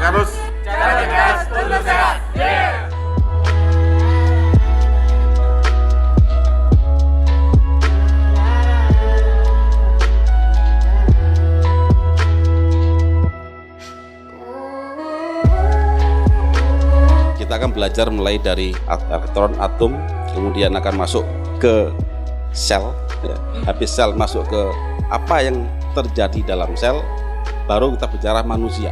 Konsekarus. Cerdas untuk sehat. Kita akan belajar mulai dari elektron, atom, kemudian akan masuk ke sel, ya. Habis sel masuk ke apa yang terjadi dalam sel, baru kita bicara manusia.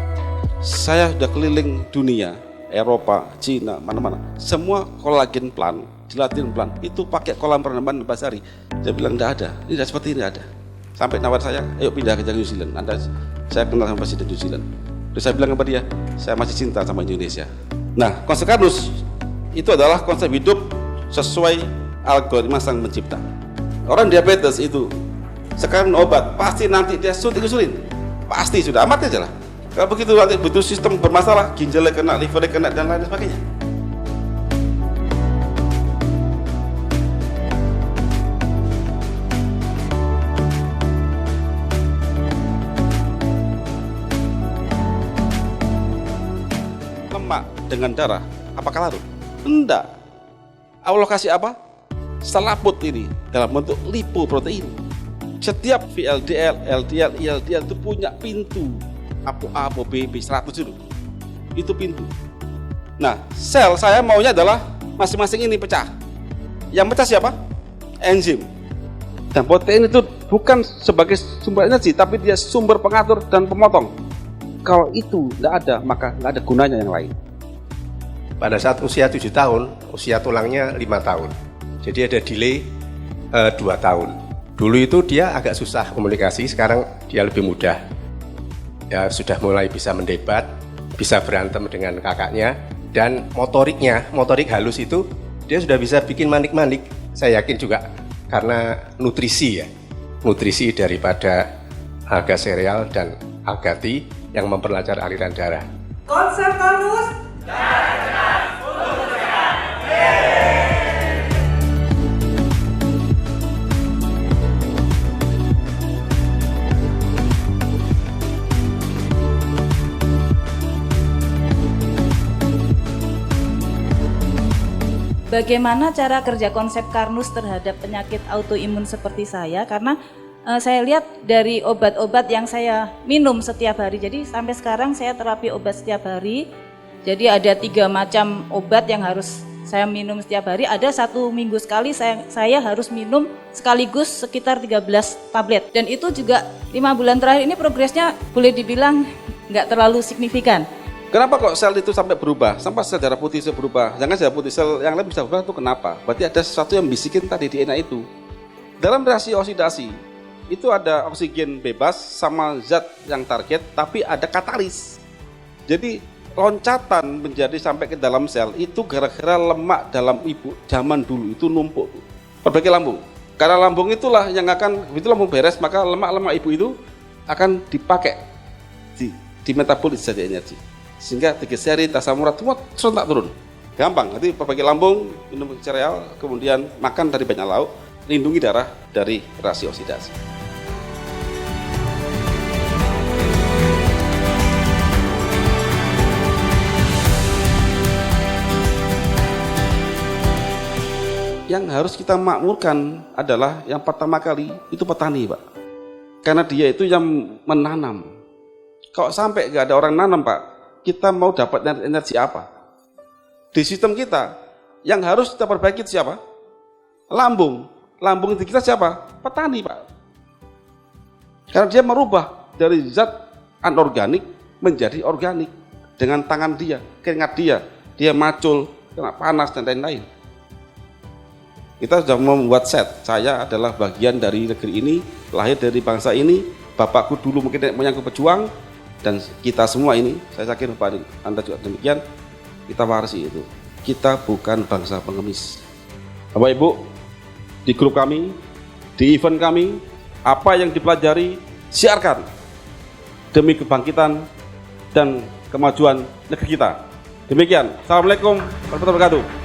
Saya sudah keliling dunia, Eropa, Cina, mana-mana. Semua kolagen plant, gelatin plant itu pakai kolam perenaman Basari. Saya bilang tidak ada, tidak seperti ini ada. Sampai nawar saya, ayo pindah ke New Zealand. Saya kenal sama Presiden New Zealand. Terus saya bilang kepada dia, saya masih cinta sama Indonesia. Nah, Konsekarus itu adalah konsep hidup sesuai algoritma sang pencipta. Orang diabetes itu sekarang obat, pasti nanti dia suntik insulin. Pasti sudah amat aja lah. Kalau begitu nanti butuh sistem bermasalah, ginjalnya kena, livernya kena, dan lain sebagainya. Lemak dengan darah, apakah larut? Enggak. Allah kasih apa? Selaput ini dalam bentuk lipoprotein. Setiap VLDL, LDL, ILDL itu punya pintu. A, B, 100 itu pintu. Nah, sel saya maunya adalah masing-masing ini pecah. Yang pecah siapa? Enzim. Dan protein itu bukan sebagai sumber energi, tapi dia sumber pengatur dan pemotong. Kalau itu tidak ada, maka tidak ada gunanya yang lain. Pada saat usia 7 tahun, usia tulangnya 5 tahun. Jadi ada delay 2 tahun. Dulu itu dia agak susah komunikasi, sekarang dia lebih mudah. Ya, sudah mulai bisa mendebat, bisa berantem dengan kakaknya, dan motorik halus itu dia sudah bisa bikin manik-manik. Saya yakin juga karena nutrisi ya, nutrisi daripada alga sereal dan algati yang memperlancar aliran darah. Konsekarus. Bagaimana cara kerja konsep Karnus terhadap penyakit autoimun seperti saya? Karena saya lihat dari obat-obat yang saya minum setiap hari. Jadi sampai sekarang saya terapi obat setiap hari. Jadi ada 3 macam obat yang harus saya minum setiap hari. Ada 1 minggu sekali saya harus minum sekaligus sekitar 13 tablet. Dan itu juga 5 bulan terakhir ini progresnya boleh dibilang nggak terlalu signifikan. Kenapa kok sel itu sampai berubah? Sampai sel darah putih bisa berubah. Jangan sel putih, sel yang lain bisa berubah itu kenapa? Berarti ada sesuatu yang bisikin tadi DNA itu. Dalam reaksi oksidasi, itu ada oksigen bebas sama zat yang target, tapi ada katalis. Jadi loncatan menjadi sampai ke dalam sel itu gara-gara lemak dalam ibu zaman dulu itu numpuk. Perbaiki lambung. Karena lambung itulah yang akan, begitu lambung beres, maka lemak-lemak ibu itu akan dipakai di metabolis jadi energi. Sehingga trigliseri, asam urat semua serentak turun. Gampang, nanti perbaiki lambung, minum sereal, kemudian makan dari banyak lauk, lindungi darah dari reaksi oksidasi. Yang harus kita makmurkan adalah yang pertama kali itu petani, Pak. Karena dia itu yang menanam. Kalau sampai nggak ada orang nanam, Pak, kita mau dapat energi apa? Di sistem kita yang harus kita perbaiki itu siapa? Lambung. Lambung itu kita siapa? Petani, Pak. Karena dia merubah dari zat anorganik menjadi organik dengan tangan dia, keringat dia macul, kena panas dan lain-lain. Kita sudah membuat set. Saya adalah bagian dari negeri ini, lahir dari bangsa ini. Bapakku dulu mungkin nenek moyangku pejuang. Dan kita semua ini, saya yakin Bapak Anda juga demikian, kita warisi itu. Kita bukan bangsa pengemis. Bapak Ibu, di grup kami, di event kami, apa yang dipelajari, siarkan demi kebangkitan dan kemajuan negeri kita. Demikian, Assalamualaikum warahmatullahi wabarakatuh.